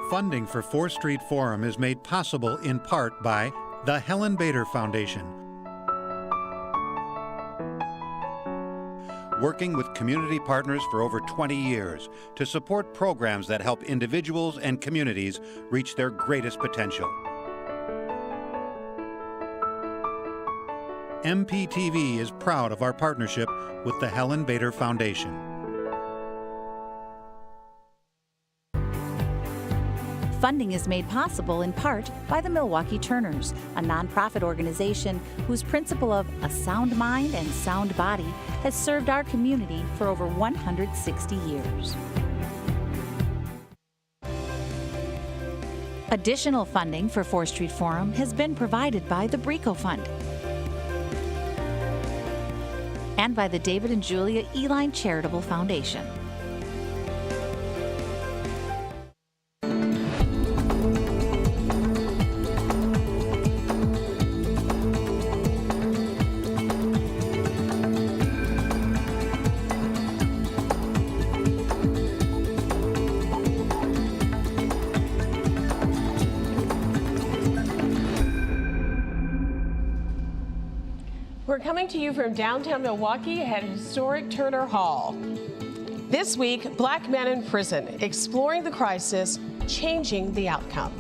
Funding for 4th Street Forum is made possible in part by the Helen Bader Foundation, working with community partners for over 20 years to support programs that help individuals and communities reach their greatest potential. MPTV is proud of our partnership with the Helen Bader Foundation. Funding is made possible in part by the Milwaukee Turners, a nonprofit organization whose principle of a sound mind and sound body has served our community for over 160 years. Additional funding for 4th Street Forum has been provided by the Brico Fund and by the David and Julia Eline Charitable Foundation. We're coming to you from downtown Milwaukee at historic Turner Hall. This week, Black men in prison, exploring the crisis, changing the outcome.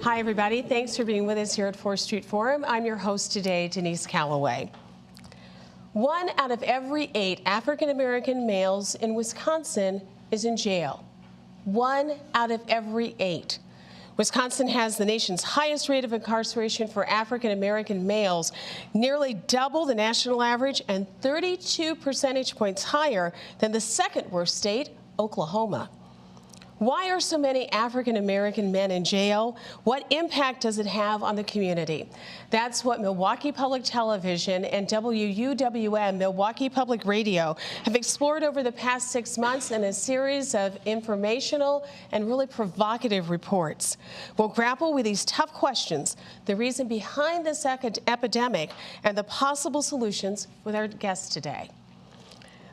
Hi, everybody. Thanks for being with us here at 4th Street Forum. I'm your host today, Denise Calloway. 1 out of every 8 African-American males in Wisconsin is in jail. 1 out of every 8. Wisconsin has the nation's highest rate of incarceration for African-American males, nearly double the national average and 32 percentage points higher than the second worst state, Oklahoma. Why are so many African-American men in jail? What impact does it have on the community? That's what Milwaukee Public Television and WUWM, Milwaukee Public Radio, have explored over the past 6 months in a series of informational and really provocative reports. We'll grapple with these tough questions, the reason behind this epidemic, and the possible solutions with our guests today.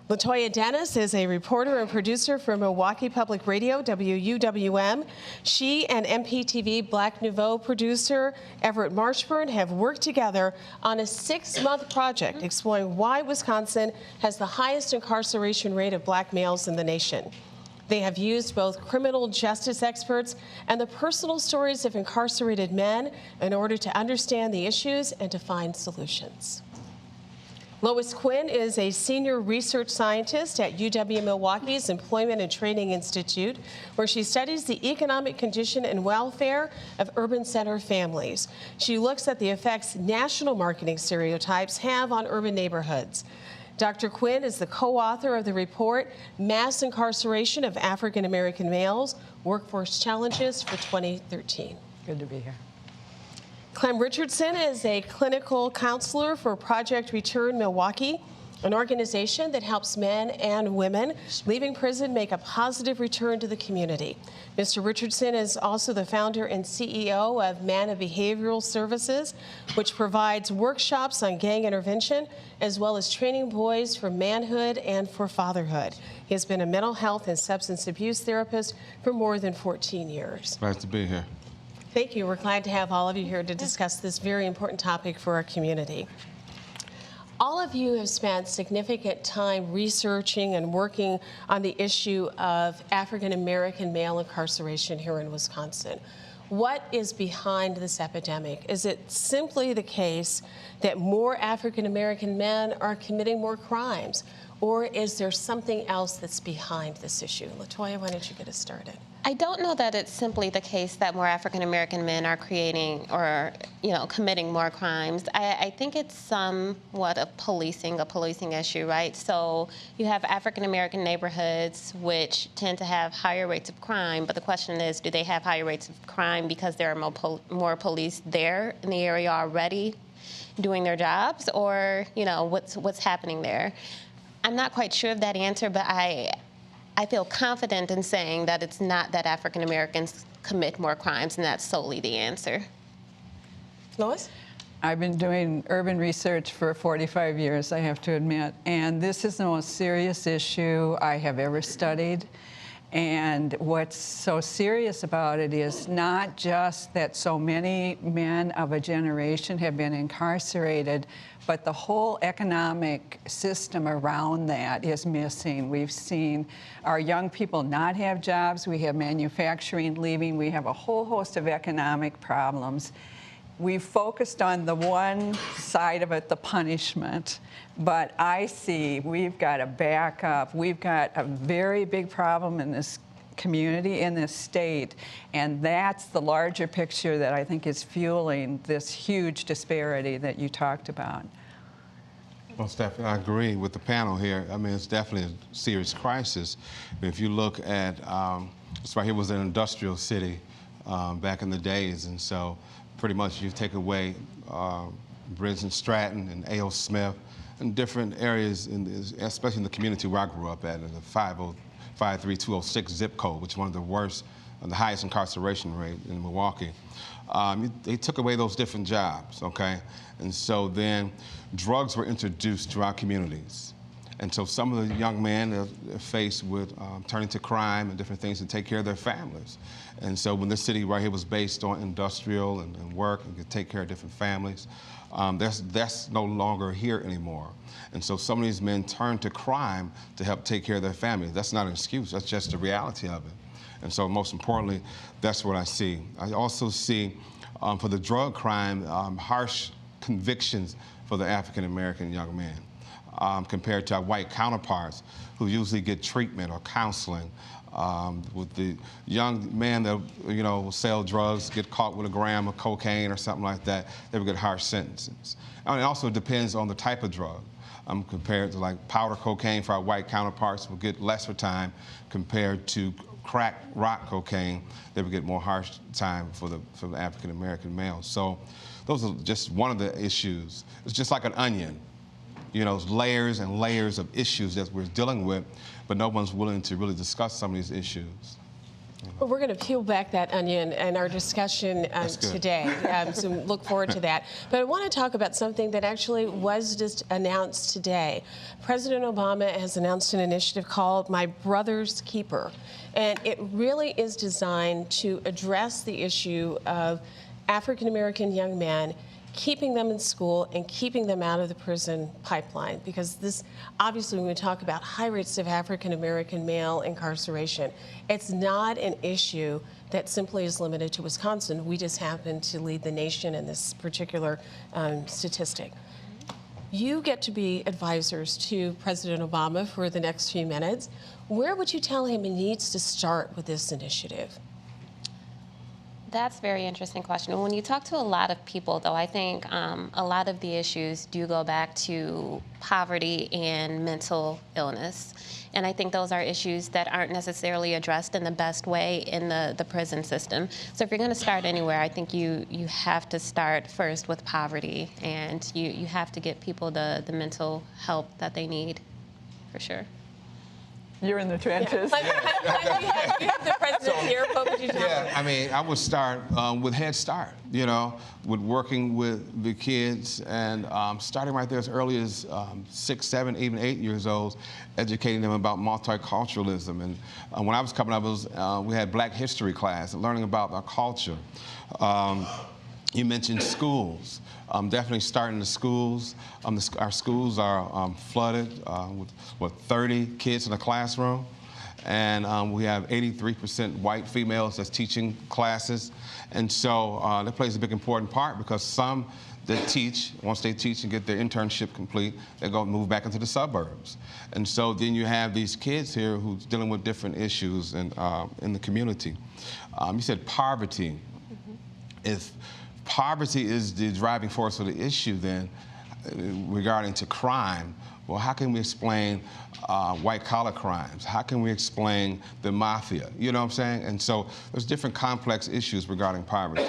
Latoya Dennis is a reporter and producer for Milwaukee Public Radio, WUWM. She and MPTV Black Nouveau producer Everett Marshburn have worked together on a 6-month project exploring why Wisconsin has the highest incarceration rate of black males in the nation. They have used both criminal justice experts and the personal stories of incarcerated men in order to understand the issues and to find solutions. Lois Quinn is a senior research scientist at UW-Milwaukee's Employment and Training Institute, where she studies the economic condition and welfare of urban center families. She looks at the effects national marketing stereotypes have on urban neighborhoods. Dr. Quinn is the co-author of the report, Mass Incarceration of African American Males, Workforce Challenges for 2013. Good to be here. Clem Richardson is a clinical counselor for Project Return Milwaukee, an organization that helps men and women leaving prison make a positive return to the community. Mr. Richardson is also the founder and CEO of Mana Behavioral Services, which provides workshops on gang intervention, as well as training boys for manhood and for fatherhood. He has been a mental health and substance abuse therapist for more than 14 years. Nice to be here. Thank you. We're glad to have all of you here to discuss this very important topic for our community. All of you have spent significant time researching and working on the issue of African-American male incarceration here in Wisconsin. What is behind this epidemic? Is it simply the case that more African-American men are committing more crimes? Or is there something else that's behind this issue? Latoya, why don't you get us started? I don't know that it's simply the case that more African-American men are creating or, committing more crimes. I think it's somewhat of a policing issue, right? So you have African-American neighborhoods which tend to have higher rates of crime, but the question is, do they have higher rates of crime because there are more police there in the area already doing their jobs, or, what's happening there? I'm not quite sure of that answer, but I feel confident in saying that it's not that African Americans commit more crimes, and that's solely the answer. Lois? I've been doing urban research for 45 years, I have to admit, and this is the most serious issue I have ever studied. And what's so serious about it is not just that so many men of a generation have been incarcerated, but the whole economic system around that is missing. We've seen our young people not have jobs. We have manufacturing leaving. We have a whole host of economic problems. We've focused on the one side of it, the punishment, but I see we've got to back up. We've got a very big problem in this community, in this state, and that's the larger picture that I think is fueling this huge disparity that you talked about. Well, Stephanie, I agree with the panel here. I mean, it's definitely a serious crisis. If you look at, this right here was an industrial city back in the days, and so pretty much you take away Briggs and Stratton and A.O. Smith and different areas, especially in the community where I grew up at, in the 53206 zip code, which is one of the worst, the highest incarceration rate in Milwaukee. They took away those different jobs, okay? And so then drugs were introduced to our communities. And so some of the young men are faced with turning to crime and different things to take care of their families. And so when this city right here was based on industrial and work and could take care of different families, that's no longer here anymore. And so some of these men turn to crime to help take care of their families. That's not an excuse, that's just the reality of it. And so most importantly, that's what I see. I also see for the drug crime, harsh convictions for the African-American young men compared to our white counterparts who usually get treatment or counseling. With the young man that, you know, will sell drugs, get caught with a gram of cocaine or something like that, they would get harsh sentences. And it also depends on the type of drug. Compared to like powder cocaine for our white counterparts will get lesser time compared to crack rock cocaine, they would get more harsh time for the African-American males. So those are just one of the issues. It's just like an onion. You know, layers and layers of issues that we're dealing with, but no one's willing to really discuss some of these issues. Well, we're going to peel back that onion in our discussion today, so look forward to that. But I want to talk about something that actually was just announced today. President Obama has announced an initiative called My Brother's Keeper, and it really is designed to address the issue of African-American young men, keeping them in school and keeping them out of the prison pipeline, because this, obviously, when we talk about high rates of African-American male incarceration, it's not an issue that simply is limited to Wisconsin. We just happen to lead the nation in this particular statistic. You get to be advisors to President Obama for the next few minutes. Where would you tell him he needs to start with this initiative? That's a very interesting question. When you talk to a lot of people, though, I think a lot of the issues do go back to poverty and mental illness. And I think those are issues that aren't necessarily addressed in the best way in the prison system. So if you're going to start anywhere, I think you have to start first with poverty, and you have to get people the mental help that they need, for sure. You're in the trenches. Yeah. You have the president here. What would you tell him? I mean, I would start with Head Start, you know, with working with the kids and starting right there as early as 6, 7, even 8 years old, educating them about multiculturalism. And when I was coming up, we had Black History class and learning about our culture. You mentioned schools. Definitely starting the schools. Our schools are flooded with 30 kids in a classroom. And we have 83% white females that's teaching classes. And so that plays a big important part, because some that teach, once they teach and get their internship complete, they go move back into the suburbs. And so then you have these kids here who's dealing with different issues in the community. You said poverty. If poverty is the driving force of the issue, then regarding to crime, well, how can we explain white-collar crimes? How can we explain the mafia? You know what I'm saying? And so there's different complex issues regarding poverty.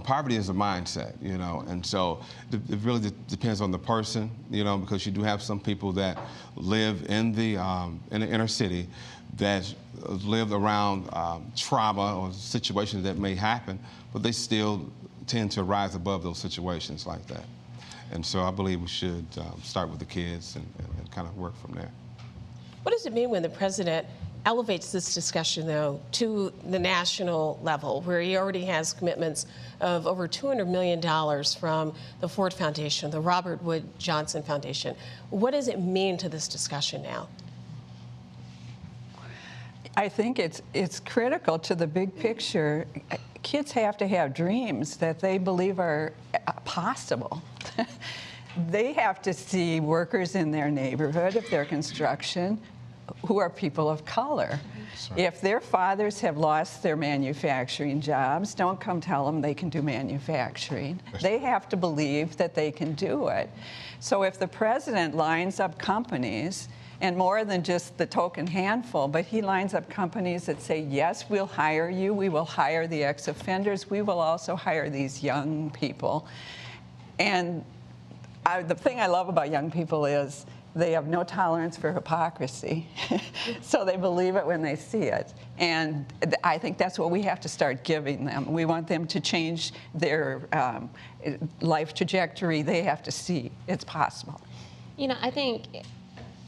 Poverty is a mindset, you know, and so it really depends on the person, you know, because you do have some people that live in the inner city that live around trauma or situations that may happen, but they still tend to rise above those situations like that. And so I believe we should start with the kids and kind of work from there. What does it mean when the president elevates this discussion, though, to the national level, where he already has commitments of over $200 million from the Ford Foundation, the Robert Wood Johnson Foundation. What does it mean to this discussion now? I think it's critical to the big picture. Kids have to have dreams that they believe are possible. They have to see workers in their neighborhood, if they're construction, who are people of color. Sorry. If their fathers have lost their manufacturing jobs, don't come tell them they can do manufacturing. They have to believe that they can do it. So if the president lines up companies, and more than just the token handful, but he lines up companies that say, yes, we'll hire you, we will hire the ex-offenders, we will also hire these young people. And the thing I love about young people is they have no tolerance for hypocrisy. So they believe it when they see it. And I think that's what we have to start giving them. We want them to change their life trajectory. They have to see it's possible. You know, I think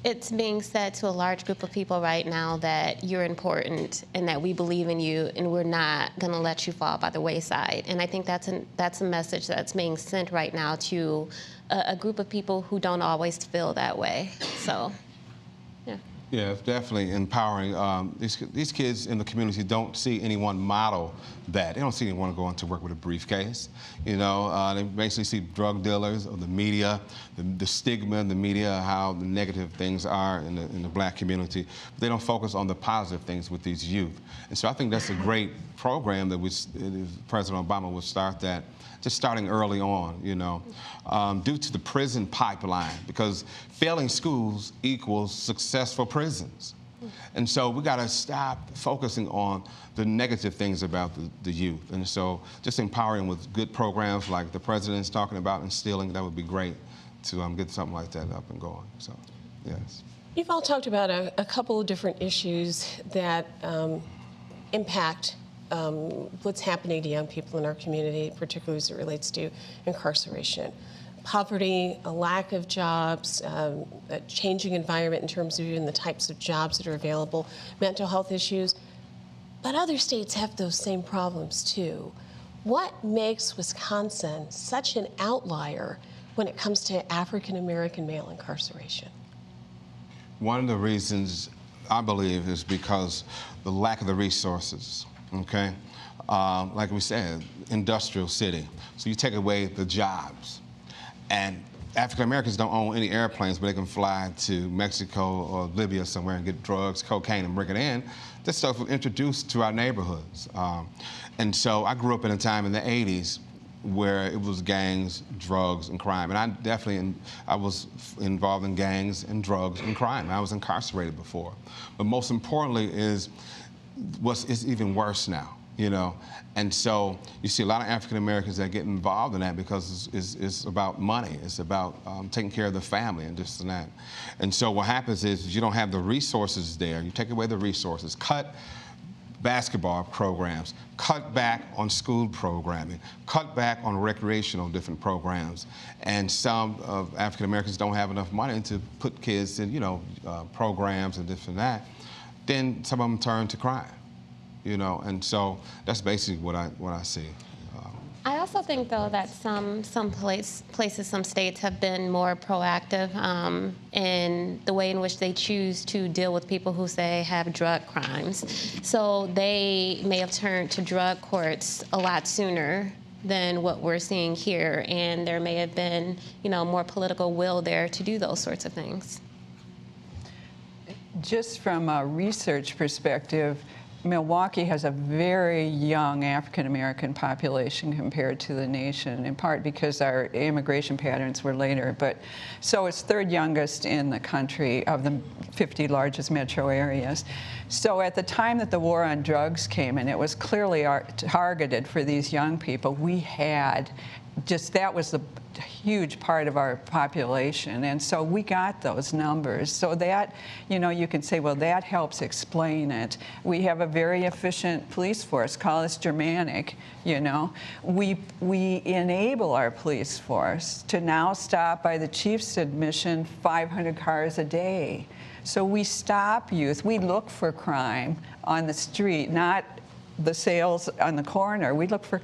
it's being said to a large group of people right now that you're important and that we believe in you and we're not going to let you fall by the wayside. And I think that's a message that's being sent right now to a group of people who don't always feel that way. So, yeah. Yeah, it's definitely empowering. These kids in the community don't see anyone model that. They don't see anyone going to work with a briefcase. You know, they basically see drug dealers or the media, the stigma in the media, how the negative things are in the black community. But they don't focus on the positive things with these youth. And so I think that's a great program that President Obama would start that. Just starting early on, you know, due to the prison pipeline, because failing schools equals successful prisons. And so we got to stop focusing on the negative things about the youth. And so just empowering with good programs like the president's talking about, instilling, that would be great to get something like that up and going. So, yes. You've all talked about a couple of different issues that impact what's happening to young people in our community, particularly as it relates to incarceration. Poverty, a lack of jobs, a changing environment in terms of even the types of jobs that are available, mental health issues. But other states have those same problems too. What makes Wisconsin such an outlier when it comes to African American male incarceration? One of the reasons, I believe, is because the lack of the resources. Okay, like we said, industrial city. So you take away the jobs, and African Americans don't own any airplanes, but they can fly to Mexico or Libya somewhere and get drugs, cocaine, and bring it in. This stuff was introduced to our neighborhoods, and so I grew up in a time in the '80s where it was gangs, drugs, and crime, and I was involved in gangs and drugs and crime. I was incarcerated before, but most importantly is it's even worse now, you know. And so you see a lot of African Americans that get involved in that because it's about money. It's about taking care of the family and this and that. And so what happens is you don't have the resources there. You take away the resources, cut basketball programs, cut back on school programming, cut back on recreational different programs. And some of African Americans don't have enough money to put kids in, you know, programs and this and that. Then some of them turn to crime, you know, and so that's basically what I see. I also think, though, that some places, some states have been more proactive in the way in which they choose to deal with people who say have drug crimes. So they may have turned to drug courts a lot sooner than what we're seeing here, and there may have been, you know, more political will there to do those sorts of things. Just from a research perspective, Milwaukee has a very young African-American population compared to the nation, in part because our immigration patterns were later. But so it's third youngest in the country of the 50 largest metro areas. So at the time that the war on drugs came in, it was clearly targeted for these young people. We had just that was a huge part of our population, and so we got those numbers. So that, you can say, well, that helps explain it. We have a very efficient police force. Call us Germanic, We enable our police force to now stop, by the chief's admission, 500 cars a day. So we stop youth. We look for crime on the street, not the sales on the corner. We look for,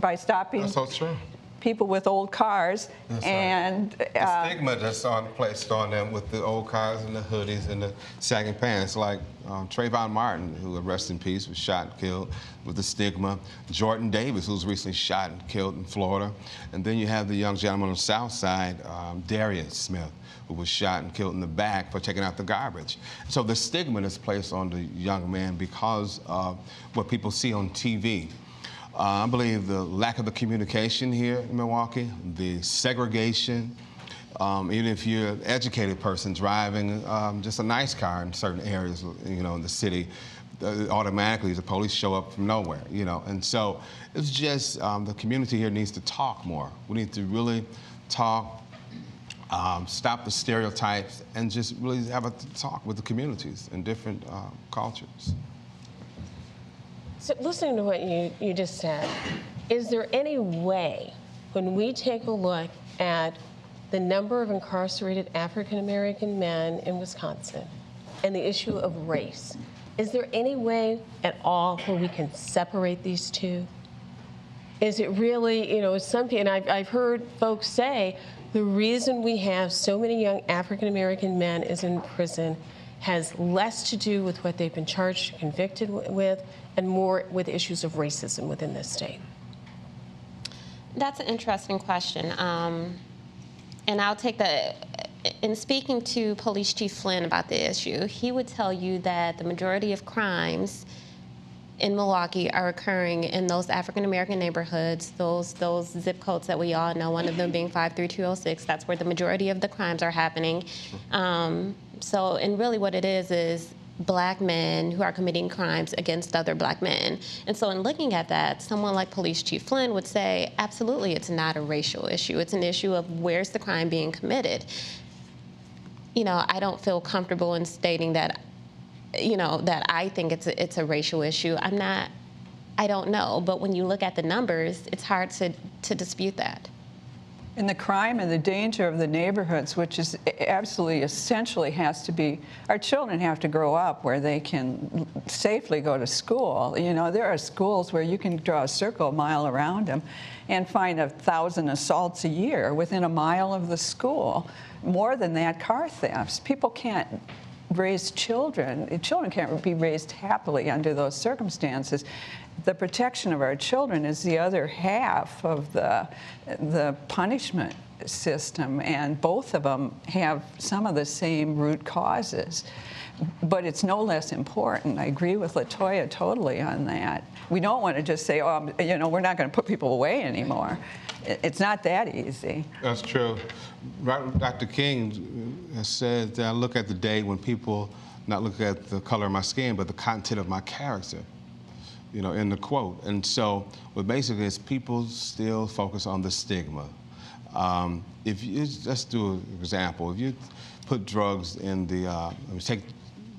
by stopping. That's so true. People with old cars. That's and right. The stigma that's placed on them with the old cars and the hoodies and the sagging pants, like Trayvon Martin, who, rest in peace, was shot and killed with the stigma. Jordan Davis, who was recently shot and killed in Florida. And then you have the young gentleman on the south side, Darius Smith, who was shot and killed in the back for taking out the garbage. So the stigma is placed on the young man because of what people see on TV. I believe the lack of the communication here in Milwaukee, the segregation, even if you're an educated person driving just a nice car in certain areas, in the city, automatically the police show up from nowhere, And so it's just the community here needs to talk more. We need to really talk, stop the stereotypes, and just really have a talk with the communities and different cultures. So listening to what you just said, is there any way, when we take a look at the number of incarcerated African-American men in Wisconsin and the issue of race, is there any way at all where we can separate these two? Is it really, something, and I've heard folks say, the reason we have so many young African-American men is in prison has less to do with what they've been charged, convicted with, and more with issues of racism within this state? That's an interesting question. And I'll take in speaking to Police Chief Flynn about the issue, he would tell you that the majority of crimes in Milwaukee are occurring in those African-American neighborhoods, those zip codes that we all know, one of them being 53206. That's where the majority of the crimes are happening. And really what it is Black men who are committing crimes against other Black men. And so in looking at that, someone like Police Chief Flynn would say, absolutely, it's not a racial issue. It's an issue of where's the crime being committed. I don't feel comfortable in stating that, that I think it's a racial issue. I don't know. But when you look at the numbers, it's hard to dispute that. And the crime and the danger of the neighborhoods, which is absolutely essentially has to be, our children have to grow up where they can safely go to school. There are schools where you can draw a circle a mile around them and find 1,000 assaults a year within a mile of the school. More than that, car thefts. People can't raise children. Children can't be raised happily under those circumstances. The protection of our children is the other half of the punishment system, and both of them have some of the same root causes. But it's no less important. I agree with LaToya totally on that. We don't want to just say, we're not going to put people away anymore. It's not that easy. That's true. Dr. King has said that I look at the day when people not look at the color of my skin, but the content of my character, in the quote. And so what basically is people still focus on the stigma. If you, let's do an example. If you put drugs in take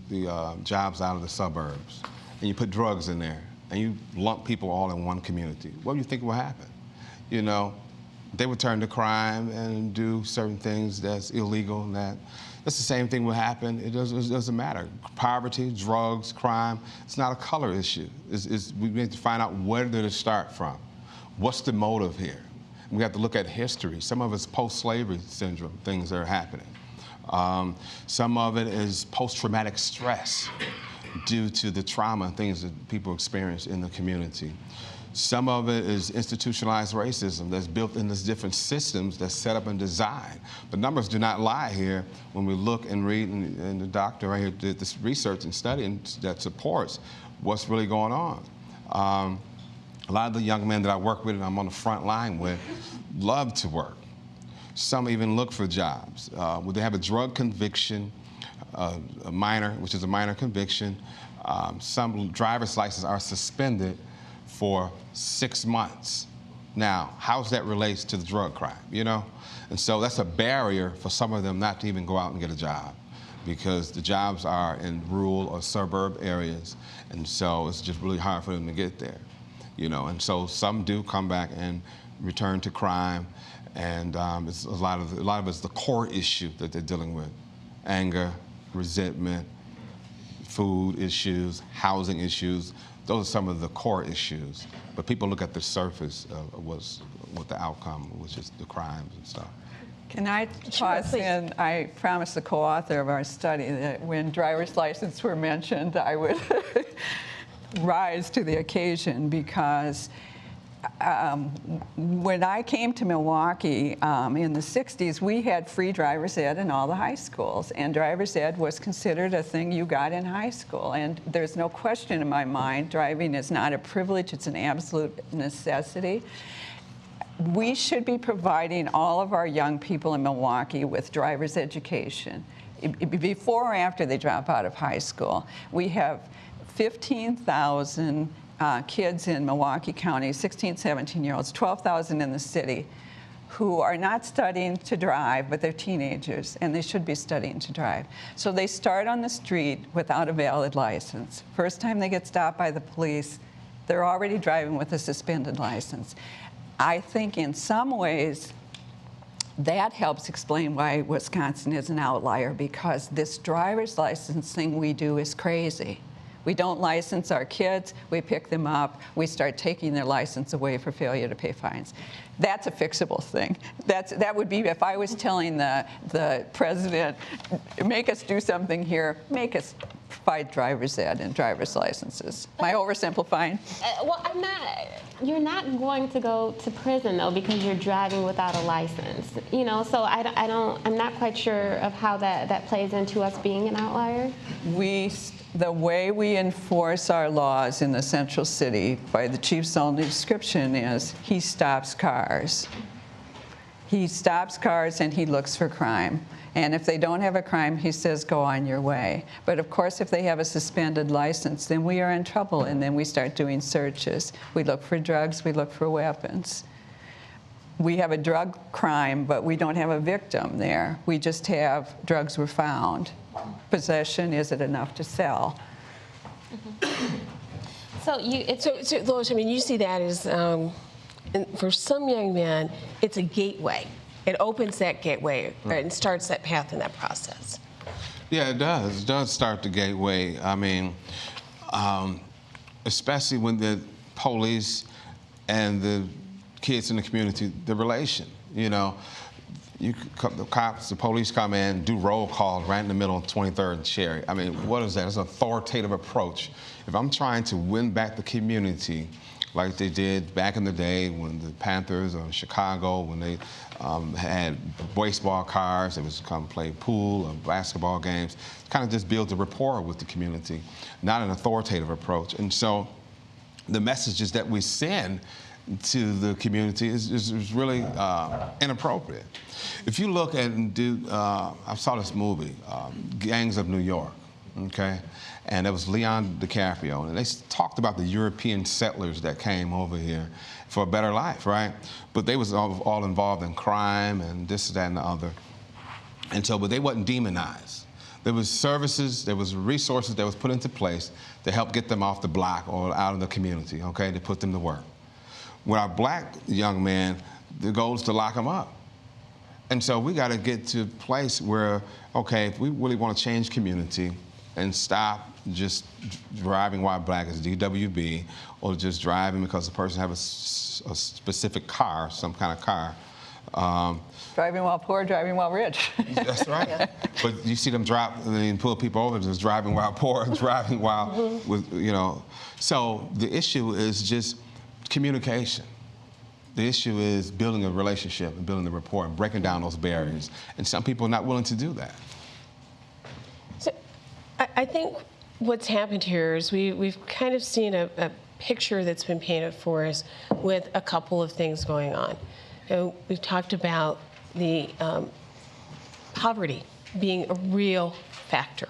the jobs out of the suburbs, and you put drugs in there, and you lump people all in one community, what do you think will happen? They would turn to crime and do certain things that's illegal, and that's the same thing will happen. It doesn't matter. Poverty, drugs, crime, it's not a color issue. We need to find out where did it start from. What's the motive here? We have to look at history. Some of it's post-slavery syndrome, things that are happening. Some of it is post-traumatic stress due to the trauma and things that people experience in the community. Some of it is institutionalized racism that's built in these different systems that's set up and designed. But numbers do not lie here when we look and read, and the doctor right here did this research and study that supports what's really going on. A lot of the young men that I work with and I'm on the front line with love to work. Some even look for jobs. They have a drug conviction, a minor, which is a minor conviction. Some driver's licenses are suspended for 6 months. Now, how's that relates to the drug crime, you know? And so that's a barrier for some of them not to even go out and get a job, because the jobs are in rural or suburb areas, and so it's just really hard for them to get there, you know? And so some do come back and return to crime, and it's a lot of it's the core issue that they're dealing with: anger, resentment, food issues, housing issues. Those are some of the core issues. But people look at the surface of what the outcome, which is the crimes and stuff. Can I pause in? I promised the co-author of our study that when driver's license were mentioned, I would rise to the occasion, because when I came to Milwaukee in the 60s, we had free driver's ed in all the high schools, and driver's ed was considered a thing you got in high school. And there's no question in my mind, driving is not a privilege, it's an absolute necessity. We should be providing all of our young people in Milwaukee with driver's education before or after they drop out of high school. We have 15,000 kids in Milwaukee County, 16, 17-year-olds, 12,000 in the city, who are not studying to drive, but they're teenagers, and they should be studying to drive. So they start on the street without a valid license. First time they get stopped by the police, they're already driving with a suspended license. I think in some ways that helps explain why Wisconsin is an outlier, because this driver's license thing we do is crazy. We don't license our kids, we pick them up, we start taking their license away for failure to pay fines. That's a fixable thing. That would be if I was telling the president, make us do something here, make us provide driver's ed and driver's licenses. Am I oversimplifying? Well, I'm not. You're not going to go to prison though because you're driving without a license. You know, so I'm not quite sure of how that plays into us being an outlier. The way we enforce our laws in the central city by the chief's only description is he stops cars. He stops cars and he looks for crime. And if they don't have a crime, he says, go on your way. But of course, if they have a suspended license, then we are in trouble, and then we start doing searches. We look for drugs, we look for weapons. We have a drug crime, but we don't have a victim there. We just have drugs were found. Possession, is it enough to sell? Mm-hmm. So Lois, I mean, you see that as, for some young men, it's a gateway. It opens that gateway and starts that path in that process. Yeah, it does. It does start the gateway. I mean, especially when the police and the kids in the community, the relation, you know. The police come in, do roll call right in the middle of 23rd and Cherry. I mean, what is that? It's an authoritative approach. If I'm trying to win back the community, like they did back in the day when the Panthers or Chicago, when they had baseball cards, they would come play pool or basketball games, kind of just build a rapport with the community, not an authoritative approach. And so the messages that we send to the community is really inappropriate. If you look at I saw this movie, Gangs of New York, okay? And it was Leon DiCaprio, and they talked about the European settlers that came over here for a better life, right? But they was all involved in crime and this, that, and the other. And so, but they wasn't demonized. There was services, there was resources that was put into place to help get them off the block or out of the community, okay, to put them to work. With our black young men, the goal is to lock them up. And so we got to get to a place where, okay, if we really want to change community and stop just driving while black as DWB, or just driving because the person has a specific car, some kind of car. Driving while poor, driving while rich. That's right. Yeah. But you see them drop and pull people over, just driving while poor, driving while, with, you know. So the issue is just communication. The issue is building a relationship and building the rapport and breaking down those barriers. And some people are not willing to do that. So I think what's happened here is we've kind of seen a picture that's been painted for us with a couple of things going on. You know, we've talked about the poverty being a real factor.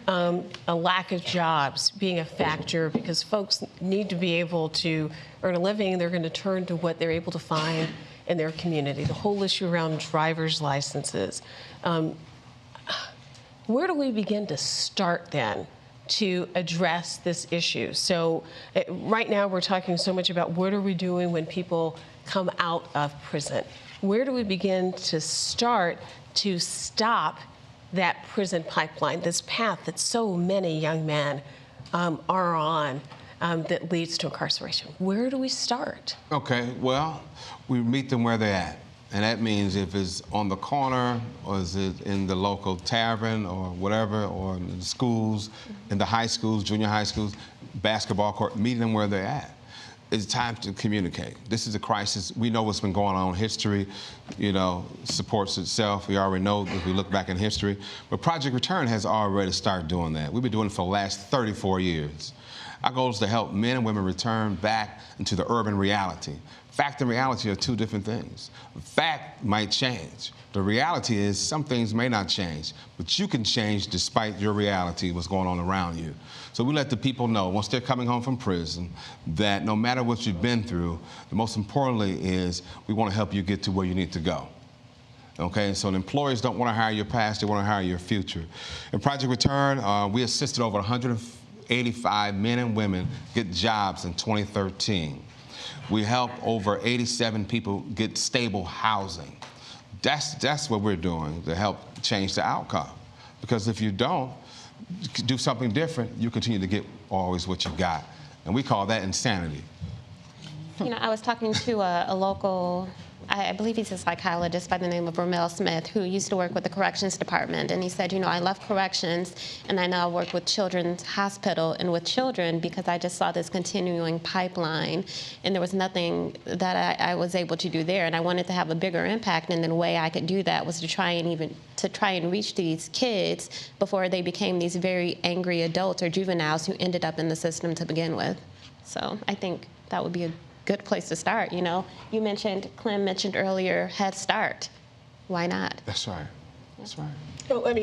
a lack of jobs being a factor because folks need to be able to earn a living. They're going to turn to what they're able to find in their community. The whole issue around driver's licenses. Where do we begin to start then to address this issue? So right now we're talking so much about what are we doing when people come out of prison. Where do we begin to start to stop that prison pipeline, this path that so many young men are on that leads to incarceration? Where do we start? Okay, well, we meet them where they're at. And that means if it's on the corner, or is it in the local tavern, or whatever, or in the schools, in the high schools, junior high schools, basketball court, meeting them where they're at. It's time to communicate. This is a crisis. We know what's been going on. History, supports itself. We already know if we look back in history. But Project Return has already started doing that. We've been doing it for the last 34 years. Our goal is to help men and women return back into the urban reality. Fact and reality are two different things. Fact might change. The reality is some things may not change, but you can change despite your reality, what's going on around you. So we let the people know once they're coming home from prison that no matter what you've been through, the most importantly is we want to help you get to where you need to go. Okay, so the employers don't want to hire your past, they want to hire your future. In Project Return, we assisted over 185 men and women get jobs in 2013. We help over 87 people get stable housing. That's what we're doing to help change the outcome. Because if you don't do something different, you continue to get always what you got. And we call that insanity. I was talking to a local, I believe he's a psychologist by the name of Ramel Smith, who used to work with the corrections department. And he said, I left corrections and I now work with Children's Hospital and with children because I just saw this continuing pipeline and there was nothing that I was able to do there. And I wanted to have a bigger impact, and the way I could do that was to try and reach these kids before they became these very angry adults or juveniles who ended up in the system to begin with. So I think that would be a good place to start. You mentioned, Clem mentioned earlier, Head Start. Why not? That's right. That's right. Well, but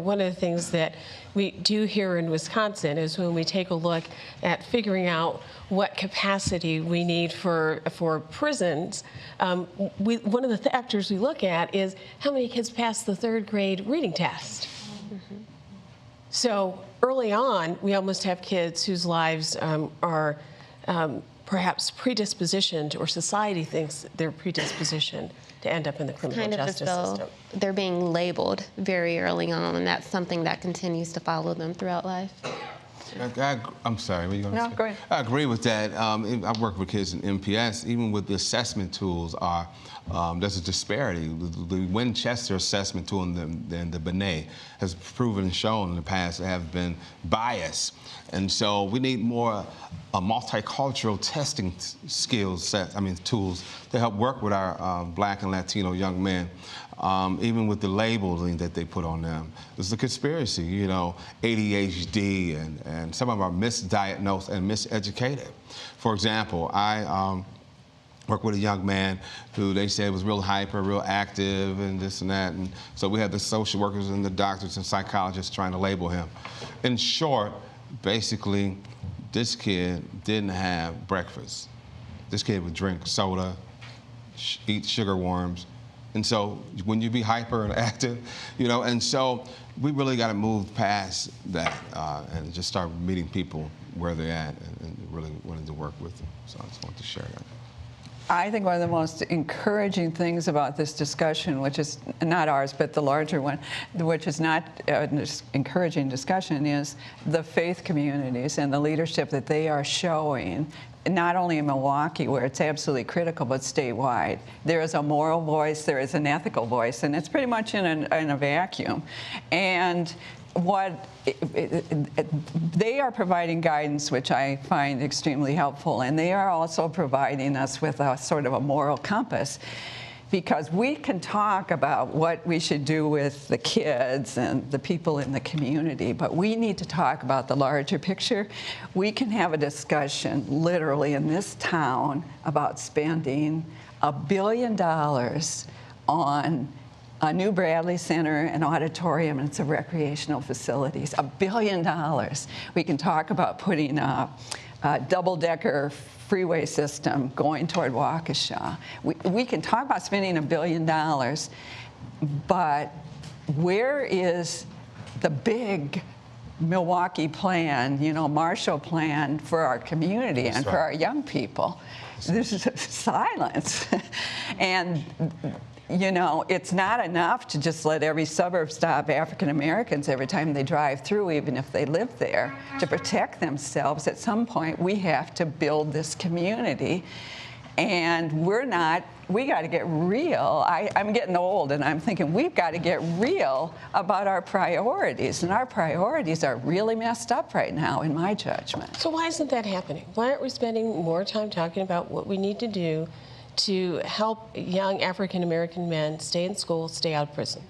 one of the things that we do here in Wisconsin is when we take a look at figuring out what capacity we need for prisons, one of the factors we look at is how many kids pass the 3rd grade reading test. Mm-hmm. So early on, we almost have kids whose lives are perhaps predispositioned, or society thinks they're predispositioned to end up in the criminal justice system. They're being labeled very early on, and that's something that continues to follow them throughout life. I'm sorry, what are you going to say? No, go ahead. I agree with that. I work with kids in MPS. Even with the assessment tools, there's a disparity. The Winchester assessment tool and the Binet has proven and shown in the past to have been biased. And so we need more multicultural testing tools to help work with our Black and Latino young men. Even with the labeling that they put on them. There's a conspiracy, ADHD, and some of them are misdiagnosed and miseducated. For example, I worked with a young man who they said was real hyper, real active, and this and that. And so we had the social workers and the doctors and psychologists trying to label him. In short, basically, this kid didn't have breakfast. This kid would drink soda, eat sugar worms. And so when you be hyper and active, and so we really got to move past that and just start meeting people where they're at and really wanting to work with them. So I just wanted to share that. I think one of the most encouraging things about this discussion, which is not ours, but the larger one, which is not an encouraging discussion, is the faith communities and the leadership that they are showing, not only in Milwaukee, where it's absolutely critical, but statewide. There is a moral voice, there is an ethical voice, and it's pretty much in a vacuum. And they are providing guidance, which I find extremely helpful, and they are also providing us with a sort of a moral compass, because we can talk about what we should do with the kids and the people in the community, but we need to talk about the larger picture. We can have a discussion literally in this town about spending $1 billion on a new Bradley Center, an auditorium, and some recreational facilities. $1 billion. We can talk about putting a double-decker freeway system going toward Waukesha. We can talk about spending $1 billion, but where is the big Milwaukee plan, Marshall plan for our community and for our young people? This is silence. And it's not enough to just let every suburb stop African Americans every time they drive through, even if they live there, to protect themselves. At some point, we have to build this community. And we got to get real. I'm getting old, and I'm thinking we've got to get real about our priorities. And our priorities are really messed up right now, in my judgment. So why isn't that happening? Why aren't we spending more time talking about what we need to do to help young African American men stay in school, stay out of prison?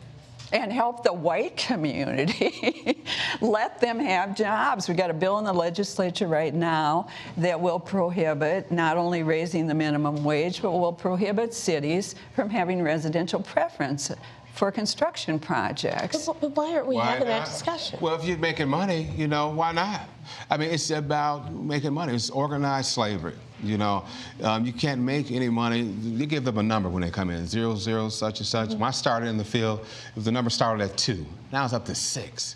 And help the white community. Let them have jobs. We got a bill in the legislature right now that will prohibit not only raising the minimum wage, but will prohibit cities from having residential preference for construction projects. But why aren't we having that discussion? Well, if you're making money, why not? I mean, it's about making money. It's organized slavery. You can't make any money. You give them a number when they come in, 0, 0, such and such. When I started in the field, the number started at 2. Now it's up to 6.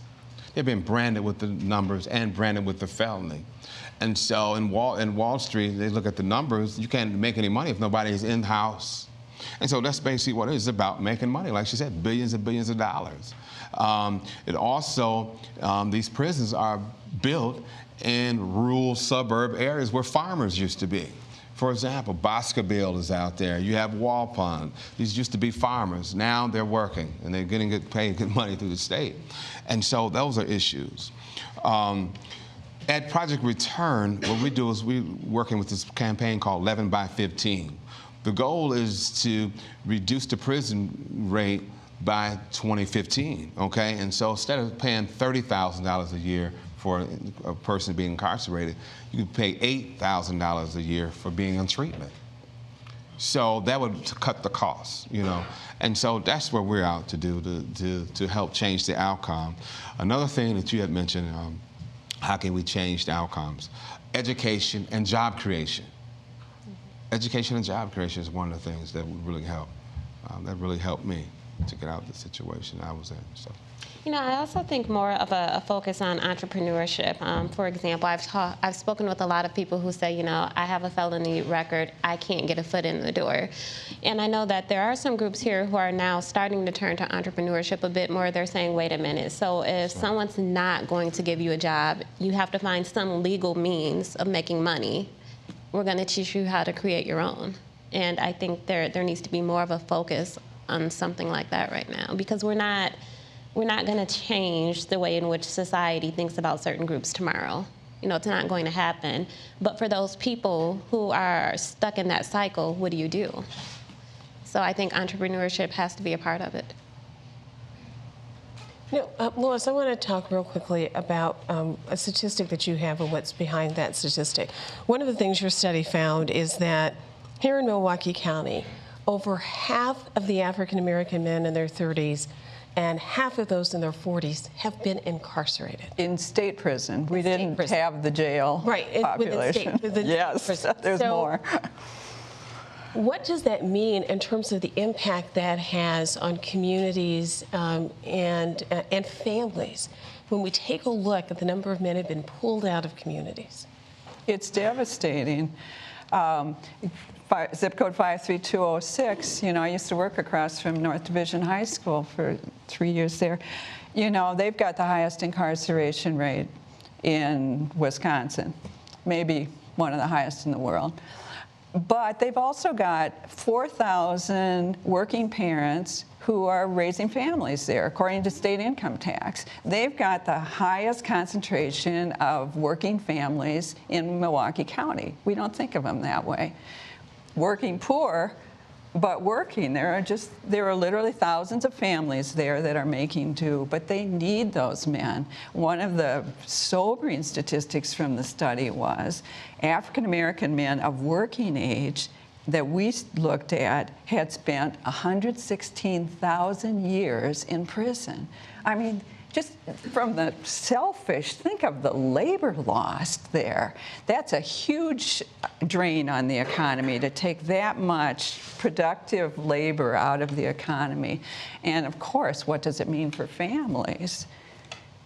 They've been branded with the numbers and branded with the felony. And so in Wall Street, they look at the numbers. You can't make any money if nobody's in-house. And so that's basically what it is. It's about making money. Like she said, billions and billions of dollars. It also, these prisons are built in rural suburb areas where farmers used to be. For example, Boscoville is out there. You have Walpond. These used to be farmers. Now they're working, and they're getting paid good money through the state. And so those are issues. At Project Return, what we do is we're working with this campaign called 11 by 15. The goal is to reduce the prison rate by 2015, okay? And so instead of paying $30,000 a year for a person being incarcerated, you can pay $8,000 a year for being on treatment. So that would cut the costs, And so that's what we're out to do, to help change the outcome. Another thing that you had mentioned, how can we change the outcomes? Education and job creation. Education and job creation is one of the things that would really help. That really helped me to get out of the situation I was in. So. I also think more of a focus on entrepreneurship. For example, I've spoken with a lot of people who say, I have a felony record, I can't get a foot in the door. And I know that there are some groups here who are now starting to turn to entrepreneurship a bit more. They're saying, wait a minute, so if someone's not going to give you a job, you have to find some legal means of making money. We're going to teach you how to create your own. And I think there needs to be more of a focus on something like that right now, because we're not going to change the way in which society thinks about certain groups tomorrow. It's not going to happen. But for those people who are stuck in that cycle, what do you do? So I think entrepreneurship has to be a part of it. Lois, I want to talk real quickly about a statistic that you have and what's behind that statistic. One of the things your study found is that here in Milwaukee County, over half of the African American men in their 30s and half of those in their 40s have been incarcerated. In state prison. We didn't have the jail population. Yes, there's more. What does that mean in terms of the impact that has on communities and families when we take a look at the number of men who have been pulled out of communities? It's devastating. Zip code 53206, I used to work across from North Division High School for 3 years there. They've got the highest incarceration rate in Wisconsin, maybe one of the highest in the world. But they've also got 4,000 working parents who are raising families there, according to state income tax. They've got the highest concentration of working families in Milwaukee County. We don't think of them that way. Working poor, but working. There are literally thousands of families there that are making do, but they need those men. One of the sobering statistics from the study was African American men of working age that we looked at had spent 116,000 years in prison. I mean, just from the selfish, think of the labor lost there. That's a huge drain on the economy to take that much productive labor out of the economy. And of course, what does it mean for families?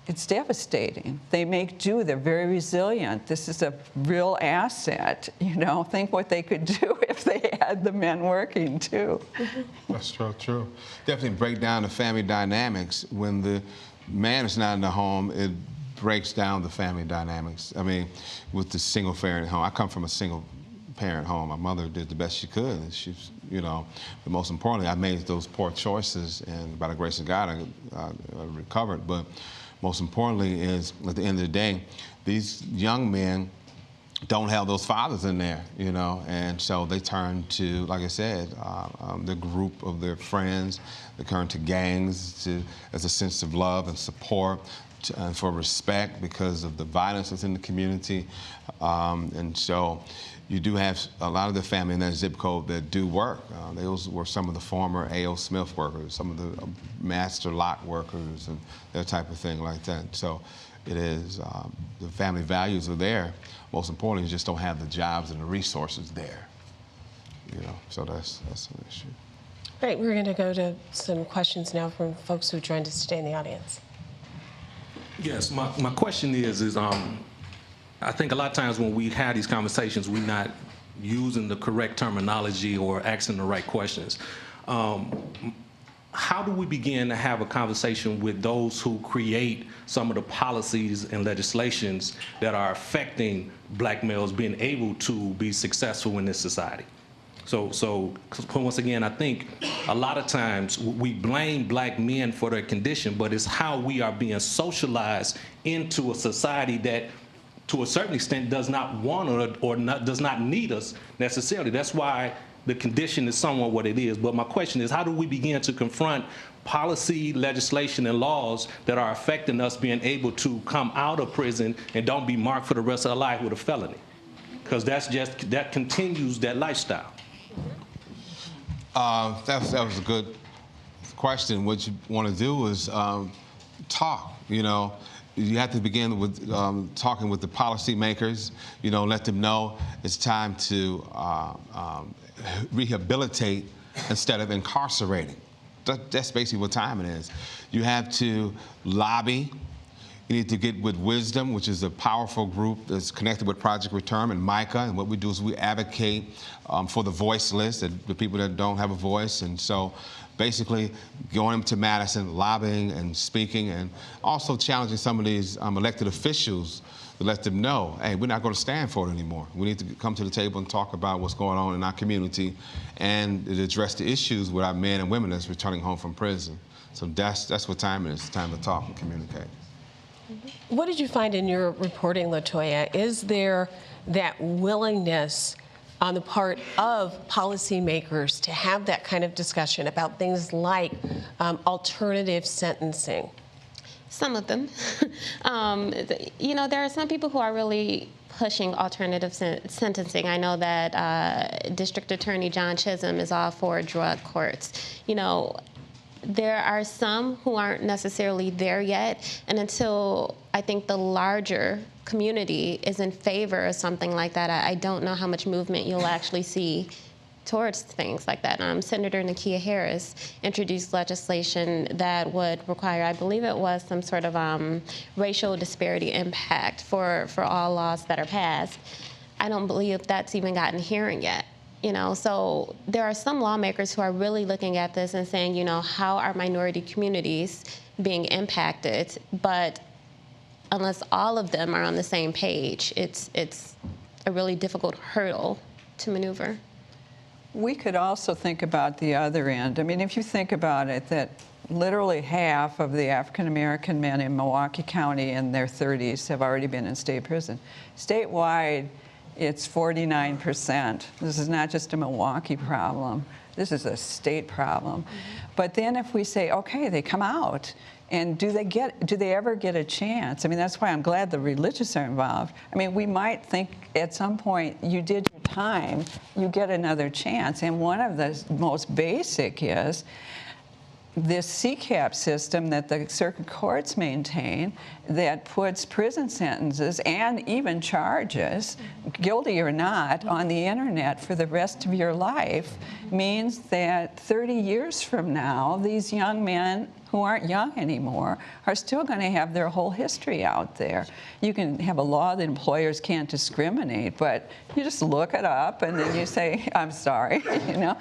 It's devastating. They make do. They're very resilient. This is a real asset. You know, think what they could do if they had the men working too. That's true. Definitely break down the family dynamics. When the man is not in the home, it breaks down the family dynamics. I mean, with the single parent home. I come from a single parent home. My mother did the best she could. And she's, you know, but most importantly, I made those poor choices, and by the grace of God, I recovered. But most importantly is, at the end of the day, these young men don't have those fathers in there, you know, and so they turn to, like I said, the group of their friends. They turn to gangs as a sense of love and support, and for respect because of the violence that's in the community. And so you do have a lot of the family in that zip code that do work. Those were some of the former A.O. Smith workers, some of the master lock workers, and that type of thing like that. So it is, the family values are there. Most importantly, you just don't have the jobs and the resources there. You know, so that's an issue. All right, we're going to go to some questions now from folks who joined us today in the audience. Yes, my question is I think a lot of times when we have these conversations, we're not using the correct terminology or asking the right questions. How do we begin to have a conversation with those who create some of the policies and legislations that are affecting black males being able to be successful in this society? So once again, I think a lot of times we blame black men for their condition, but it's how we are being socialized into a society that, to a certain extent, does not want or does not need us necessarily. That's why the condition is somewhat what it is. But my question is, how do we begin to confront policy, legislation, and laws that are affecting us being able to come out of prison and don't be marked for the rest of our life with a felony? Because that continues that lifestyle. That was a good question. What you want to do is talk, you know. You have to begin with talking with the policymakers, you know, let them know it's time to rehabilitate instead of incarcerating. That's basically what time it is. You have to lobby. You need to get with Wisdom, which is a powerful group that's connected with Project Return and MICA. And what we do is we advocate for the voiceless, the people that don't have a voice. And so basically going to Madison, lobbying and speaking, and also challenging some of these elected officials to let them know, hey, we're not going to stand for it anymore. We need to come to the table and talk about what's going on in our community and address the issues with our men and women that's returning home from prison. So that's what time it is. It's time to talk and communicate. What did you find in your reporting, LaToya? Is there that willingness on the part of policymakers to have that kind of discussion about things like alternative sentencing? Some of them. You know, there are some people who are really pushing alternative sentencing. I know that District Attorney John Chisholm is all for drug courts. You know, there are some who aren't necessarily there yet, and until I think the larger community is in favor of something like that, I don't know how much movement you'll actually see towards things like that. Senator Nakia Harris introduced legislation that would require, I believe it was some sort of racial disparity impact for all laws that are passed. I don't believe that's even gotten a hearing yet. You know, so there are some lawmakers who are really looking at this and saying, you know, how are minority communities being impacted? But unless all of them are on the same page, it's a really difficult hurdle to maneuver. We could also think about the other end. I mean, if you think about it, that literally half of the African-American men in Milwaukee County in their 30s have already been in state prison. Statewide, it's 49%. This is not just a Milwaukee problem. This is a state problem. But then if we say, okay, they come out, and do they ever get a chance? I mean, that's why I'm glad the religious are involved. I mean, we might think at some point, you did your time, you get another chance. And one of the most basic is this CCAP system that the circuit courts maintain that puts prison sentences and even charges, guilty or not, on the internet for the rest of your life means that 30 years from now, these young men who aren't young anymore are still going to have their whole history out there. You can have a law that employers can't discriminate, but you just look it up and then you say, I'm sorry, you know.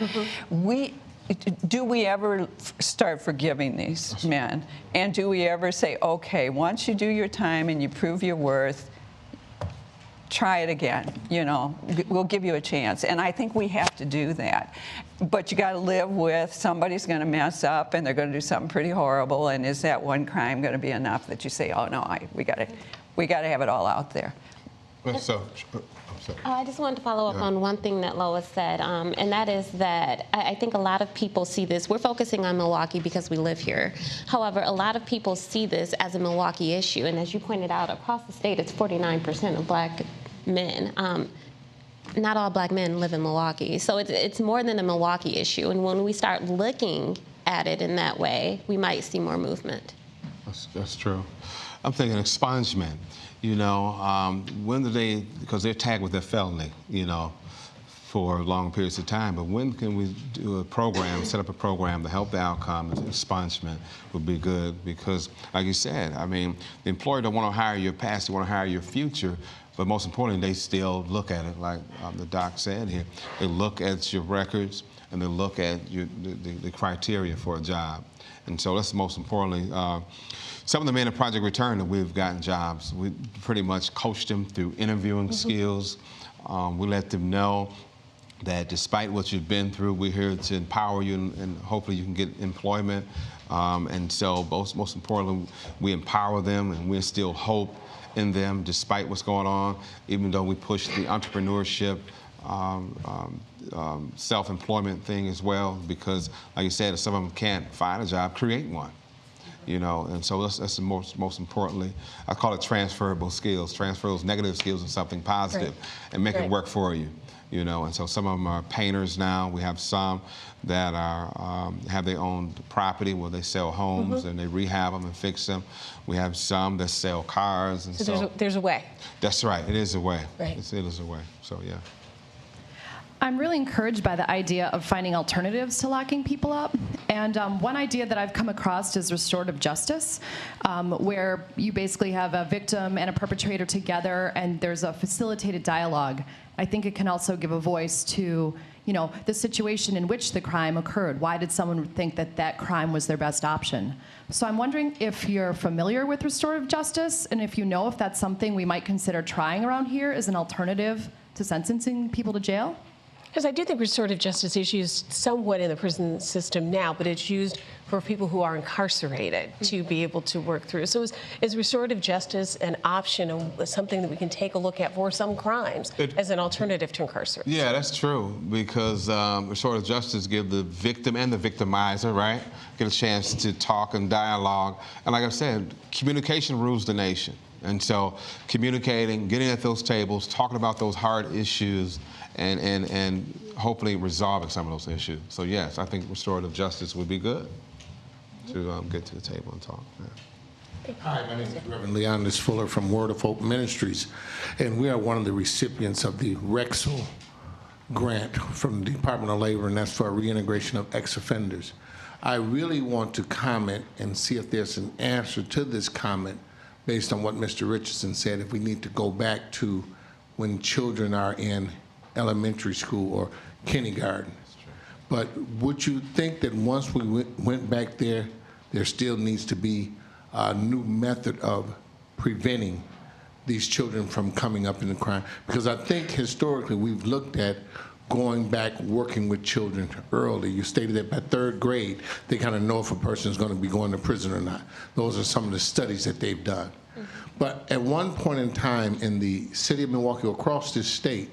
Do we ever start forgiving these men? And do we ever say, okay, once you do your time and you prove your worth, try it again, you know, we'll give you a chance. And I think we have to do that. But you got to live with somebody's going to mess up and they're going to do something pretty horrible, and is that one crime going to be enough that you say, oh no, we got to have it all out there? Well, so, I just wanted to follow up on one thing that Lois said, and that is that I think a lot of people see this. We're focusing on Milwaukee because we live here. However, a lot of people see this as a Milwaukee issue, and as you pointed out, across the state, it's 49% of black men. Not all black men live in Milwaukee, so it's more than a Milwaukee issue. And when we start looking at it in that way, we might see more movement. That's true. I'm thinking expungement. You know, when do they, because they're tagged with a felony, you know, for long periods of time, but when can we do a program, set up a program to help the outcome? Expungement would be good because, like you said, I mean, the employer don't want to hire your past, they want to hire your future, but most importantly, they still look at it, like the doc said here. They look at your records and they look at the criteria for a job. And so that's most importantly. Some of the men in Project Return that we've gotten jobs, we pretty much coached them through interviewing skills. We let them know that despite what you've been through, we're here to empower you and hopefully you can get employment. And so most importantly, we empower them and we instill hope in them despite what's going on, even though we push the entrepreneurship, self-employment thing as well, because like you said, if some of them can't find a job, create one. You know, and so that's the most importantly, I call it transferable skills. Transfer those negative skills into something positive and make it work for you. You know, and so some of them are painters now. We have some that are have their own property where they sell homes and they rehab them and fix them. We have some that sell cars, and so there's a way. That's right. It is a way. Right. It is a way. So yeah. I'm really encouraged by the idea of finding alternatives to locking people up. And one idea that I've come across is restorative justice, where you basically have a victim and a perpetrator together and there's a facilitated dialogue. I think it can also give a voice to, you know, the situation in which the crime occurred. Why did someone think that that crime was their best option? So I'm wondering if you're familiar with restorative justice and if you know if that's something we might consider trying around here as an alternative to sentencing people to jail. Because I do think restorative justice is used somewhat in the prison system now, but it's used for people who are incarcerated to be able to work through. So is restorative justice an option and something that we can take a look at for some crimes as an alternative to incarceration? Yeah, that's true, because restorative justice gives the victim and the victimizer, right, get a chance to talk and dialogue. And like I said, communication rules the nation. And so communicating, getting at those tables, talking about those hard issues, and hopefully resolving some of those issues. So yes, I think restorative justice would be good to get to the table and talk. Yeah. Hi, my name is Reverend Leonidas Fuller from Word of Hope Ministries, and we are one of the recipients of the Rexel grant from the Department of Labor, and that's for reintegration of ex-offenders. I really want to comment and see if there's an answer to this comment based on what Mr. Richardson said, if we need to go back to when children are in elementary school or kindergarten. But would you think that once we went back there, there still needs to be a new method of preventing these children from coming up in the crime? Because I think historically we've looked at going back, working with children early. You stated that by 3rd grade, they kind of know if a person is going to be going to prison or not. Those are some of the studies that they've done. But at one point in time in the city of Milwaukee, across this state,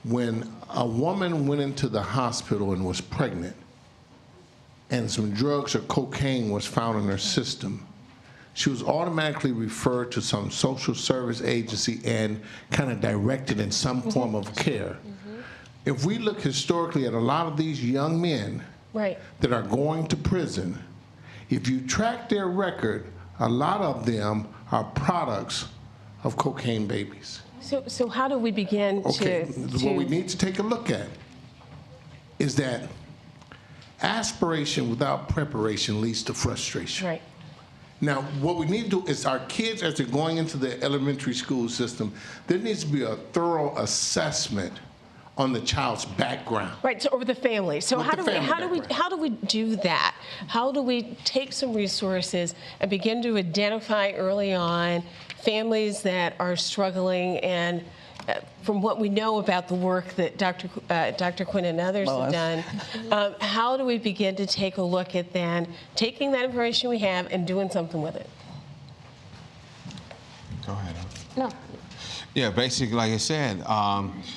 when a woman went into the hospital and was pregnant, and some drugs or cocaine was found in her system, she was automatically referred to some social service agency and kind of directed in some form of care. If we look historically at a lot of these young men that are going to prison, if you track their record, a lot of them are products of cocaine babies. So how do we begin to... What we need to take a look at is that aspiration without preparation leads to frustration. Right. Now, what we need to do is our kids, as they're going into the elementary school system, there needs to be a thorough assessment on the child's background. Right, so over the family. So With how the do we family how do we do that? How do we take some resources and begin to identify early on families that are struggling, and from what we know about the work that Dr. Quinn and others have done, how do we begin to take a look at then taking that information we have and doing something with it? Go ahead. No. Yeah, basically, like I said,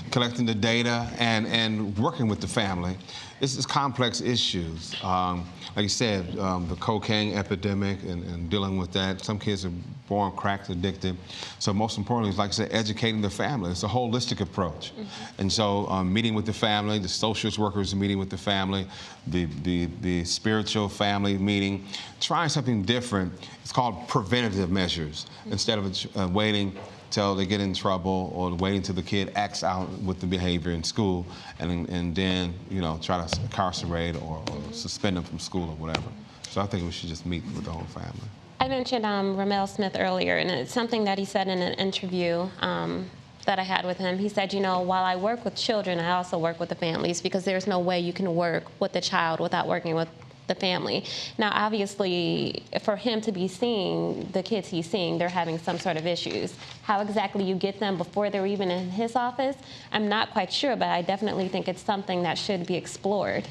collecting the data and working with the family. This is complex issues. Like you said, the cocaine epidemic and dealing with that. Some kids are born crack addicted. So most importantly, like I said, educating the family. It's a holistic approach. And so meeting with the family, the social workers meeting with the family, the spiritual family meeting, trying something different. It's called preventative measures instead of waiting till they get in trouble or waiting till the kid acts out with the behavior in school and then, you know, try to incarcerate or suspend them from school or whatever. So I think we should just meet with the whole family. I mentioned Ramel Smith earlier, and it's something that he said in an interview that I had with him. He said, you know, while I work with children, I also work with the families, because there's no way you can work with the child without working with the family. Now, obviously, for him to be seeing the kids he's seeing, they're having some sort of issues. How exactly you get them before they're even in his office, I'm not quite sure, but I definitely think it's something that should be explored.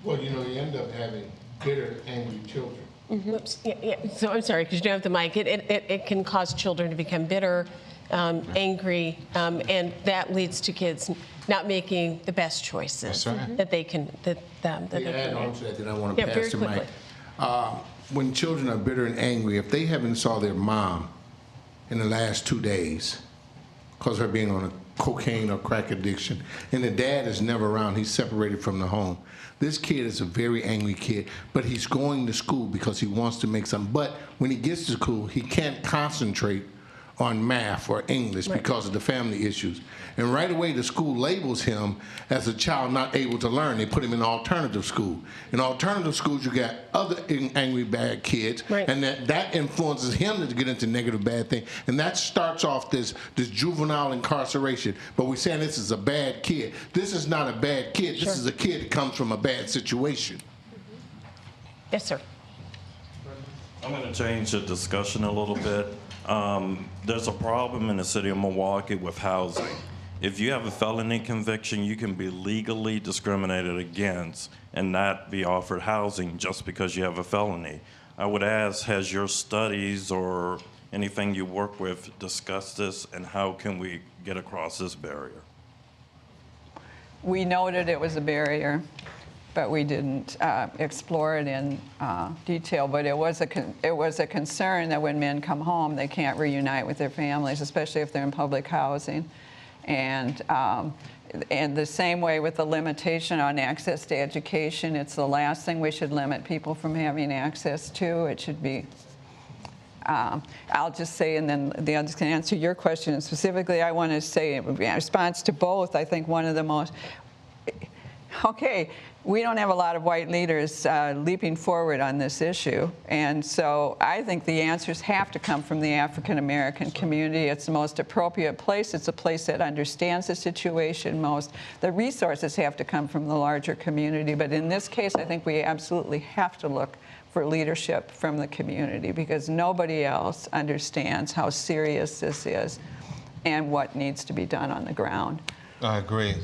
Well, you know, you end up having bitter, angry children. Oops. Yeah. So I'm sorry, because you don't have the mic. It can cause children to become bitter, angry, and that leads to kids not making the best choices that they can Add on to that, then I want to very pass the mic. When children are bitter and angry, if they haven't saw their mom in the last 2 days, because of her being on a cocaine or crack addiction, and the dad is never around, he's separated from the home. This kid is a very angry kid, but he's going to school because he wants to make something. But when he gets to school, he can't concentrate on math or English because of the family issues. And right away, the school labels him as a child not able to learn. They put him in alternative school. In alternative schools, you got other angry, bad kids, and that influences him to get into negative, bad things. And that starts off this juvenile incarceration. But we're saying this is a bad kid. This is not a bad kid. This is a kid that comes from a bad situation. Yes, sir. I'm going to change the discussion a little bit. There's a problem in the city of Milwaukee with housing. If you have a felony conviction, you can be legally discriminated against and not be offered housing just because you have a felony. I would ask, has your studies or anything you work with discussed this, and how can we get across this barrier? We noted it was a barrier, but we didn't explore it in detail. But it was a concern that when men come home, they can't reunite with their families, especially if they're in public housing. And the same way with the limitation on access to education, it's the last thing we should limit people from having access to. It should be. I'll just say, and then the others can answer your question. And specifically, I want to say, in response to both, I think one of the most. Okay, we don't have a lot of white leaders leaping forward on this issue. And so I think the answers have to come from the African American community. It's the most appropriate place. It's a place that understands the situation most. The resources have to come from the larger community. But in this case, I think we absolutely have to look for leadership from the community, because nobody else understands how serious this is and what needs to be done on the ground. I agree,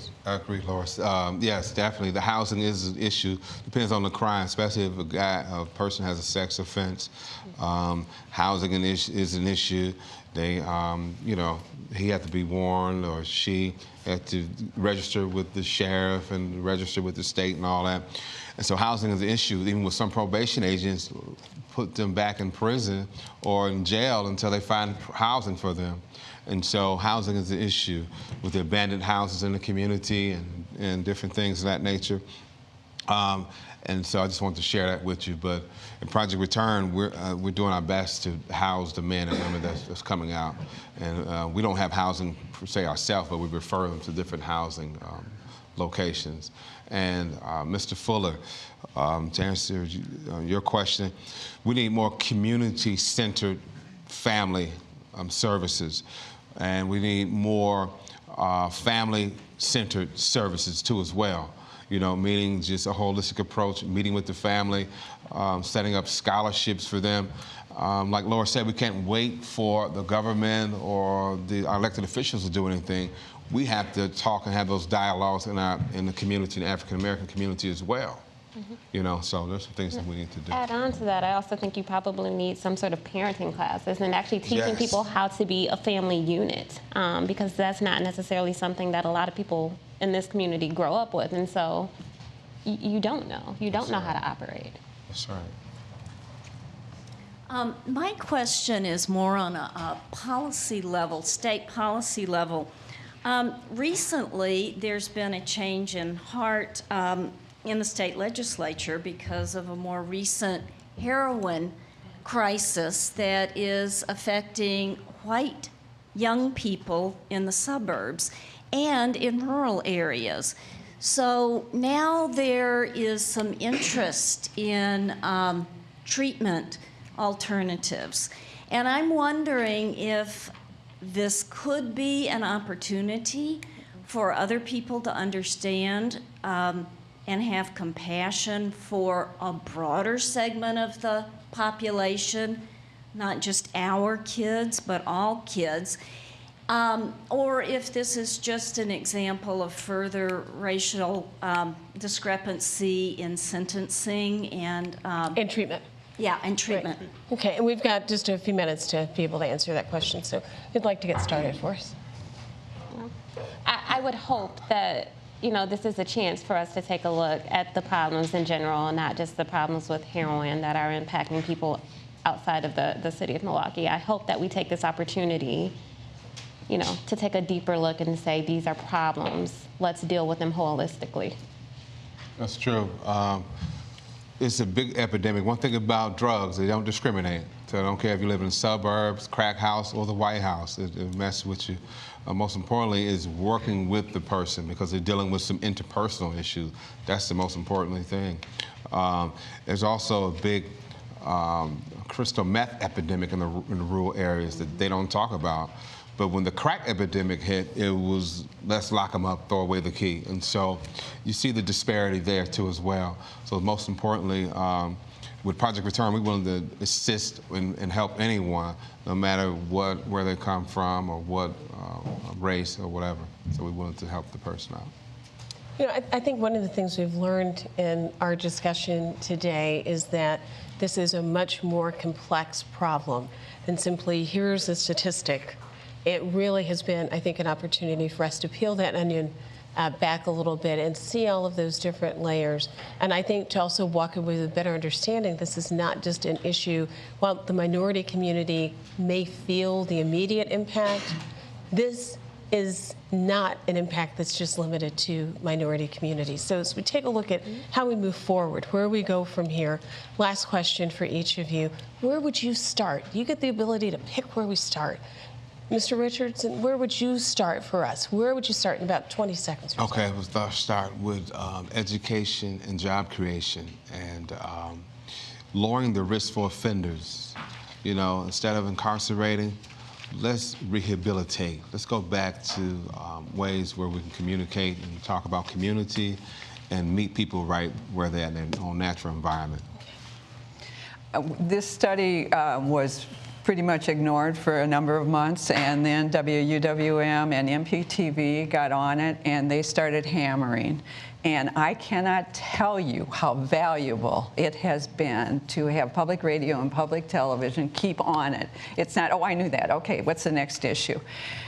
Loris. Yes, definitely. The housing is an issue. Depends on the crime, especially if a person has a sex offense. Housing is an issue. They, you know, he had to be warned, or she had to register with the sheriff and register with the state and all that. And so housing is an issue. Even with some probation agents, put them back in prison or in jail until they find housing for them. And so housing is an issue with the abandoned houses in the community and different things of that nature. And so I just wanted to share that with you. But in Project Return, we're doing our best to house the men and women that's coming out. And we don't have housing per se ourselves, but we refer them to different housing locations. And Mr. Fuller, to answer your question, we need more community-centered family services. And we need more family-centered services too as well. You know, meaning just a holistic approach, meeting with the family, setting up scholarships for them. Like Laura said, we can't wait for the government or our elected officials to do anything. We have to talk and have those dialogues in the community, the African American community as well. You know, so there's some things that we need to do. Add on to that, I also think you probably need some sort of parenting classes and actually teaching people how to be a family unit, because that's not necessarily something that a lot of people in this community grow up with, and so you don't know. You don't know how to operate. That's right. My question is more on a policy level, state policy level. Recently, there's been a change in heart in the state legislature because of a more recent heroin crisis that is affecting white young people in the suburbs and in rural areas. So now there is some interest in treatment alternatives. And I'm wondering if this could be an opportunity for other people to understand and have compassion for a broader segment of the population, not just our kids, but all kids. Or if this is just an example of further racial discrepancy in sentencing and in treatment. Yeah, and treatment. Right. Okay, and we've got just a few minutes to be able to answer that question, so we'd like to get started for us. I would hope that, you know, this is a chance for us to take a look at the problems in general, not just the problems with heroin that are impacting people outside of the city of Milwaukee. I hope that we take this opportunity, you know, to take a deeper look and say these are problems. Let's deal with them holistically. That's true. It's a big epidemic. One thing about drugs, they don't discriminate. So I don't care if you live in the suburbs, crack house, or the White House. It messes with you. Most importantly is working with the person because they're dealing with some interpersonal issues. That's the most important thing. There's also a big crystal meth epidemic in the rural areas that they don't talk about. But when the crack epidemic hit, it was, let's lock them up, throw away the key. And so you see the disparity there too as well. So most importantly, with Project Return, we wanted to assist and help anyone, no matter where they come from or what race or whatever. So we wanted to help the person out. You know, I think one of the things we've learned in our discussion today is that this is a much more complex problem than simply here's a statistic. It really has been, I think, an opportunity for us to peel that onion back a little bit and see all of those different layers. And I think to also walk away with a better understanding, this is not just an issue. While the minority community may feel the immediate impact, this is not an impact that's just limited to minority communities. So as we take a look at how we move forward, where we go from here, last question for each of you, where would you start? You get the ability to pick where we start. Mr. Richardson, where would you start for us? Where would you start in about 20 seconds? Okay, we'll start with education and job creation and lowering the risk for offenders. You know, instead of incarcerating, let's rehabilitate. Let's go back to ways where we can communicate and talk about community and meet people right where they're in their own natural environment. This study was pretty much ignored for a number of months, and then WUWM and MPTV got on it, and they started hammering. And I cannot tell you how valuable it has been to have public radio and public television keep on it. It's not, oh, I knew that. Okay, what's the next issue?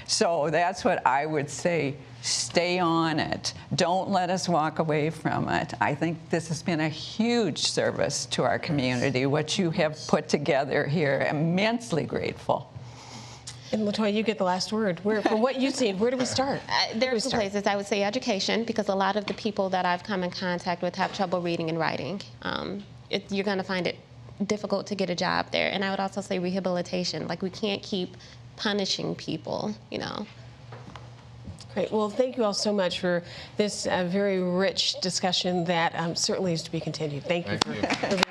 So that's what I would say. Stay on it. Don't let us walk away from it. I think this has been a huge service to our community, what you have put together here. Immensely grateful. And LaToya, you get the last word. From what you've seen, where do we start? There are two places. I would say education, because a lot of the people that I've come in contact with have trouble reading and writing. You're going to find it difficult to get a job there. And I would also say rehabilitation. Like, we can't keep punishing people, you know. Great. Well, thank you all so much for this very rich discussion that certainly is to be continued. Thank you for being with us.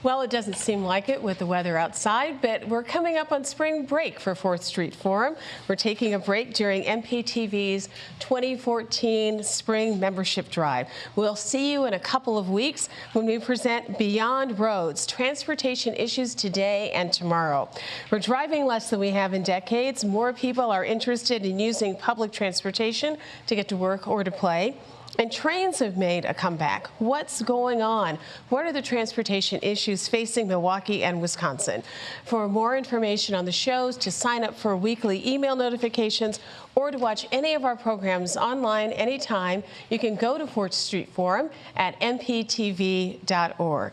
Well, it doesn't seem like it with the weather outside, but we're coming up on spring break for 4th Street Forum. We're taking a break during MPTV's 2014 Spring Membership Drive. We'll see you in a couple of weeks when we present Beyond Roads, Transportation Issues Today and Tomorrow. We're driving less than we have in decades. More people are interested in using public transportation to get to work or to play. And trains have made a comeback. What's going on? What are the transportation issues facing Milwaukee and Wisconsin? For more information on the shows, to sign up for weekly email notifications, or to watch any of our programs online anytime, you can go to 4th Street Forum at mptv.org.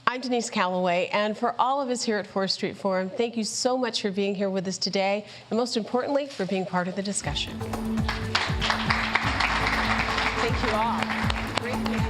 I'm Denise Callaway, and for all of us here at 4th Street Forum, thank you so much for being here with us today, and most importantly, for being part of the discussion. Thank you all. Great panel.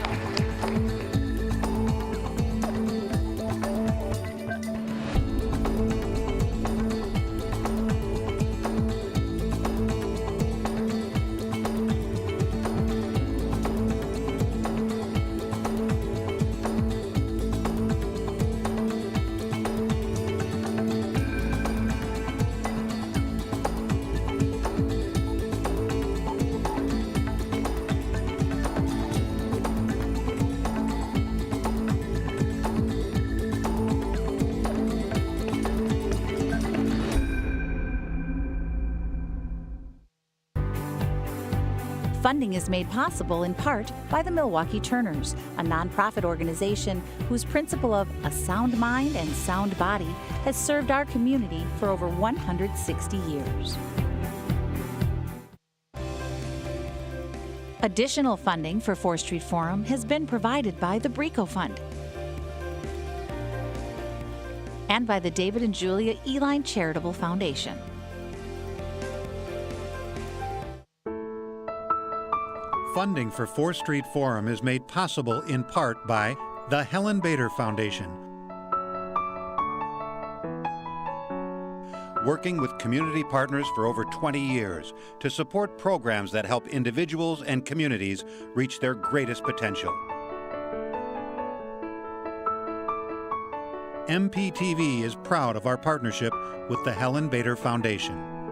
Funding is made possible in part by the Milwaukee Turners, a nonprofit organization whose principle of a sound mind and sound body has served our community for over 160 years. Additional funding for 4th Street Forum has been provided by the Brico Fund and by the David and Julia Eline Charitable Foundation. Funding for 4th Street Forum is made possible in part by the Helen Bader Foundation, working with community partners for over 20 years to support programs that help individuals and communities reach their greatest potential. MPTV is proud of our partnership with the Helen Bader Foundation.